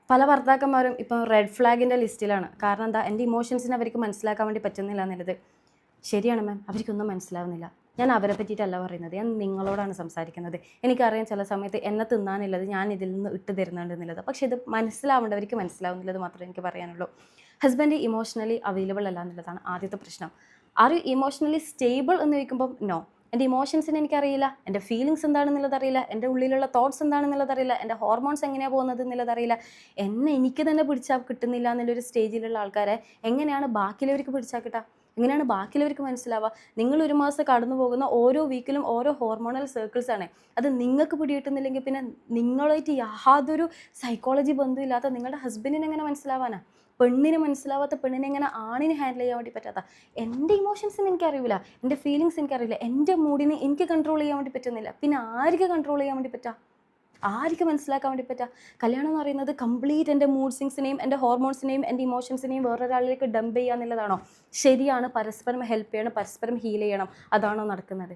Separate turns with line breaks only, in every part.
പല ഭർത്താക്കന്മാരും ഇപ്പം റെഡ് ഫ്ലാഗിൻ്റെ ലിസ്റ്റിലാണ്. കാരണം എന്താ, എൻ്റെ ഇമോഷൻസിനെ അവർക്ക് മനസ്സിലാക്കാൻ വേണ്ടി പറ്റുന്നില്ല എന്നുള്ളത്. ശരിയാണ് മാം, അവർക്കൊന്നും മനസ്സിലാവുന്നില്ല. ഞാൻ അവരെ പറ്റിയിട്ടല്ല പറയുന്നത്, ഞാൻ നിങ്ങളോടാണ് സംസാരിക്കുന്നത്. എനിക്കറിയാം ചില സമയത്ത് എന്നെ തിന്നാനുള്ളത് ഞാൻ ഇതിൽ നിന്ന് ഇട്ട് തരുന്നുണ്ട് എന്നുള്ളത്. പക്ഷേ ഇത് മനസ്സിലാവേണ്ടവർക്ക് മനസ്സിലാവുന്നില്ലത് മാത്രമേ എനിക്ക് പറയാനുള്ളൂ. ഹസ്ബൻഡ് ഇമോഷണലി അവൈലബിൾ അല്ല എന്നുള്ളതാണ് ആദ്യത്തെ പ്രശ്നം. ആർ യു ഇമോഷണലി സ്റ്റേബിൾ എന്ന് ചോദിക്കുമ്പം നോ. എൻ്റെ ഇമോഷൻസിന് എനിക്കറിയില്ല, എൻ്റെ ഫീലിങ്സ് എന്താണെന്നുള്ളത് അറിയില്ല, എൻ്റെ ഉള്ളിലുള്ള തോട്ട്സ് എന്താണെന്നുള്ളത് അറിയില്ല, എൻ്റെ ഹോർമോൺസ് എങ്ങനെയാണ് പോകുന്നത് എന്നുള്ളത് അറിയില്ല. എനിക്ക് തന്നെ പിടിച്ചാൽ കിട്ടുന്നില്ല എന്നുള്ളൊരു സ്റ്റേജിലുള്ള ആൾക്കാരെ എങ്ങനെയാണ് ബാക്കിയുള്ളവർക്ക് പിടിച്ചാൽ കിട്ടുക? എങ്ങനെയാണ് ബാക്കിയുള്ളവർക്ക് മനസ്സിലാവുക? നിങ്ങൾ ഒരു മാസം കടന്നു പോകുന്ന ഓരോ വീക്കിലും ഓരോ ഹോർമോണൽ സർക്കിൾസ് ആണ്. അത് നിങ്ങൾക്ക് പിടികിട്ടുന്നില്ലെങ്കിൽ പിന്നെ നിങ്ങളായിട്ട് യാതൊരു സൈക്കോളജി ബന്ധമില്ലാത്ത നിങ്ങളുടെ ഹസ്ബൻഡിന് എങ്ങനെ മനസ്സിലാവാനാ? പെണ്ണിന് മനസ്സിലാവാത്ത പെണ്ണിനെ എങ്ങനെ ആണിന് ഹാൻഡിൽ ചെയ്യാൻ വേണ്ടി പറ്റാത്ത? എൻ്റെ ഇമോഷൻസിന് എനിക്കറിയില്ല, എൻ്റെ ഫീലിങ്സ് എനിക്കറിയില്ല, എൻ്റെ മൂഡിനെ എനിക്ക് കൺട്രോൾ ചെയ്യാൻ വേണ്ടി പറ്റുന്നില്ല. പിന്നെ ആർക്ക് കൺട്രോൾ ചെയ്യാൻ വേണ്ടി പറ്റുക? ആർക്ക് മനസ്സിലാക്കാൻ വേണ്ടി പറ്റുക? കല്യാണം എന്ന് പറയുന്നത് കംപ്ലീറ്റ് എൻ്റെ മൂഡ് സ്വിങ്സിനെയും എൻ്റെ ഹോർമോൺസിനെയും എൻ്റെ ഇമോഷൻസിനെയും വേറൊരാളിലേക്ക് ഡംപ് ചെയ്യുക എന്നുള്ളതാണോ? ശരിയാണ്, പരസ്പരം ഹെൽപ്പ് ചെയ്യണം, പരസ്പരം ഹീൽ ചെയ്യണം. അതാണോ നടക്കുന്നത്?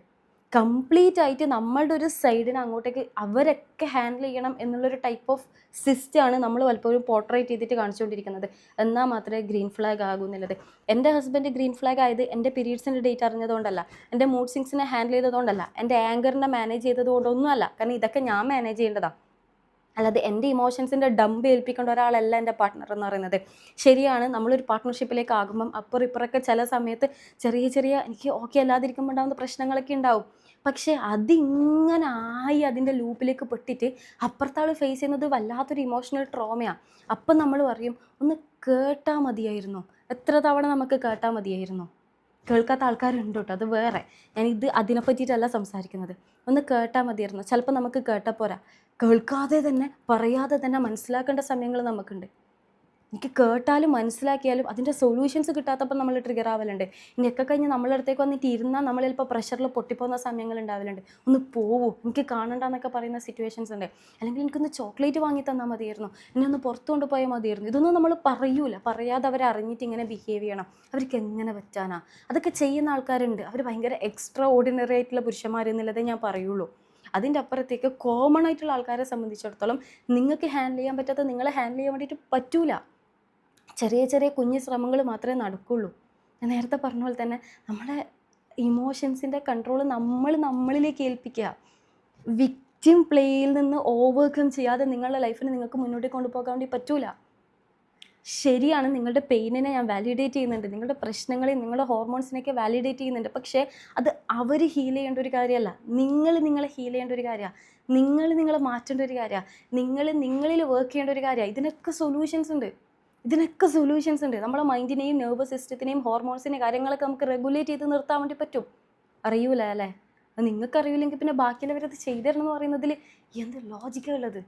കംപ്ലീറ്റ് ആയിട്ട് നമ്മളുടെ ഒരു സൈഡിനെ അങ്ങോട്ടേക്ക് അവരൊക്കെ ഹാൻഡിൽ ചെയ്യണം എന്നുള്ളൊരു ടൈപ്പ് ഓഫ് സിസ്റ്റമാണ് നമ്മൾ പലപ്പോഴും പോർട്രേറ്റ് ചെയ്തിട്ട് കാണിച്ചുകൊണ്ടിരിക്കുന്നത്. എന്നാൽ മാത്രമേ ഗ്രീൻ ഫ്ലാഗ് ആകൂ എന്നുള്ളത്. എൻ്റെ ഹസ്ബൻഡ് ഗ്രീൻ ഫ്ലാഗ് ആയത് എൻ്റെ പീരീഡ്സിൻ്റെ ഡേറ്റ് അറിഞ്ഞതുകൊണ്ടല്ല, എൻ്റെ മൂഡ് സ്വിങ്സിനെ ഹാൻഡിൽ ചെയ്തതുകൊണ്ടല്ല, എൻ്റെ ആങ്കറിനെ മാനേജ് ചെയ്തതുകൊണ്ടൊന്നുമല്ല. കാരണം ഇതൊക്കെ ഞാൻ മാനേജ് ചെയ്യേണ്ടതാണ്. അല്ലാതെ എൻ്റെ ഇമോഷൻസിൻ്റെ ഡംപ് ഏൽപ്പിക്കേണ്ട ഒരാളല്ല എൻ്റെ പാർട്ട്ണർ എന്ന് പറയുന്നത്. ശരിയാണ്, നമ്മളൊരു പാർട്ട്ണർഷിപ്പിലേക്ക് ആകുമ്പം അപ്പുറം ഇപ്പുറമൊക്കെ ചില സമയത്ത് ചെറിയ എനിക്ക് ഓക്കെ അല്ലാതിരിക്കുമ്പോൾ ഉണ്ടാകുന്ന പ്രശ്നങ്ങളൊക്കെ ഉണ്ടാവും. പക്ഷേ അതിങ്ങനെ ആയി അതിൻ്റെ ലൂപ്പിലേക്ക് പെട്ടിട്ട് അപ്പുറത്താൾ ഫേസ് ചെയ്യുന്നത് വല്ലാത്തൊരു ഇമോഷണൽ ട്രോമയാണ്. അപ്പം നമ്മൾ പറയും, ഒന്ന് കേട്ടാൽ മതിയായിരുന്നു. എത്ര തവണ നമുക്ക് കേട്ടാൽ മതിയായിരുന്നു? കേൾക്കാത്ത ആൾക്കാരുണ്ട് കേട്ടോ, അത് വേറെ. ഞാനിത് അതിനെ പറ്റിയിട്ടല്ല സംസാരിക്കുന്നത്. ഒന്ന് കേട്ടാൽ മതിയായിരുന്നു. ചിലപ്പോൾ നമുക്ക് കേട്ടാൽ പോരാ, കേൾക്കാതെ തന്നെ പറയാതെ തന്നെ മനസ്സിലാക്കേണ്ട സമയങ്ങൾ നമുക്കുണ്ട്. എനിക്ക് കേട്ടാലും മനസ്സിലാക്കിയാലും അതിൻ്റെ സൊല്യൂഷൻസ് കിട്ടാത്തപ്പോൾ നമ്മൾ ട്രിഗർ ആവലുണ്ട്. ഇനിയൊക്കെ കഴിഞ്ഞ് നമ്മളെ അടുത്തേക്ക് വന്നിട്ട് ഇരുന്നാൽ നമ്മൾ ചിലപ്പോൾ പ്രഷറിൽ പൊട്ടിപ്പോകുന്ന സമയങ്ങൾ ഉണ്ടാവലുണ്ട്. ഒന്ന് പോവൂ, എനിക്ക് കാണണ്ടെന്നൊക്കെ പറയുന്ന സിറ്റുവേഷൻസ് ഉണ്ട്. അല്ലെങ്കിൽ എനിക്കൊന്ന് ചോക്ലേറ്റ് വാങ്ങി തന്നാൽ മതിയായിരുന്നു, എന്നെ ഒന്ന് പുറത്തു കൊണ്ടുപോയാൽ മതിയായിരുന്നു. ഇതൊന്നും നമ്മൾ പറയൂല. പറയാതെ അവരെ അറിഞ്ഞിട്ട് ഇങ്ങനെ ബിഹേവ് ചെയ്യണം. അവർക്ക് എങ്ങനെ പറ്റാനാ? അതൊക്കെ ചെയ്യുന്ന ആൾക്കാരുണ്ട്. അവർ ഭയങ്കര എക്സ്ട്രാ ഓർഡിനറി ആയിട്ടുള്ള പുരുഷന്മാർ എന്നുള്ളതേ ഞാൻ പറയുള്ളൂ. അതിൻ്റെ അപ്പുറത്തേക്ക് കോമൺ ആയിട്ടുള്ള ആൾക്കാരെ സംബന്ധിച്ചിടത്തോളം നിങ്ങൾക്ക് ഹാൻഡിൽ ചെയ്യാൻ പറ്റാത്ത നിങ്ങളെ ഹാൻഡിൽ ചെയ്യാൻ വേണ്ടിയിട്ട് പറ്റൂല. ചെറിയ കുഞ്ഞു ശ്രമങ്ങൾ മാത്രമേ നടക്കുള്ളൂ. ഞാൻ നേരത്തെ പറഞ്ഞ പോലെ തന്നെ നമ്മുടെ ഇമോഷൻസിൻ്റെ കൺട്രോൾ നമ്മളിലേക്ക് ഏൽപ്പിക്കുക. വിക്ടിം പ്ലേയിൽ നിന്ന് ഓവർകം ചെയ്യാതെ നിങ്ങളുടെ ലൈഫിനെ നിങ്ങൾക്ക് മുന്നോട്ട് കൊണ്ടുപോകാൻ വേണ്ടി പറ്റൂല. ശരിയാണ്, നിങ്ങളുടെ പെയിനിനെ ഞാൻ വാലിഡേറ്റ് ചെയ്യുന്നുണ്ട്, നിങ്ങളുടെ പ്രശ്നങ്ങളെയും നിങ്ങളുടെ ഹോർമോൺസിനെയൊക്കെ വാലിഡേറ്റ് ചെയ്യുന്നുണ്ട്. പക്ഷേ അത് അവർ ഹീൽ ചെയ്യേണ്ട ഒരു കാര്യമല്ല, നിങ്ങളെ ഹീൽ ചെയ്യേണ്ട ഒരു കാര്യമാണ്. നിങ്ങളെ മാറ്റേണ്ട ഒരു കാര്യമാണ്. നിങ്ങളിൽ വർക്ക് ചെയ്യേണ്ട ഒരു കാര്യമാണ്. ഇതിനൊക്കെ സൊല്യൂഷൻസ് ഉണ്ട്. നമ്മുടെ മൈൻഡിനെയും നെർവസ് സിസ്റ്റത്തിനെയും ഹോർമോൺസിനെയും കാര്യങ്ങളൊക്കെ നമുക്ക് റെഗുലേറ്റ് ചെയ്ത് നിർത്താൻ വേണ്ടി പറ്റും. അറിയൂല അല്ലേ? നിങ്ങൾക്ക് അറിയില്ലെങ്കിൽ പിന്നെ ബാക്കിയുള്ളവരത് ചെയ്തു തരണം എന്ന് പറയുന്നതിൽ എന്ത് ലോജിക്കാണ് ഉള്ളത്?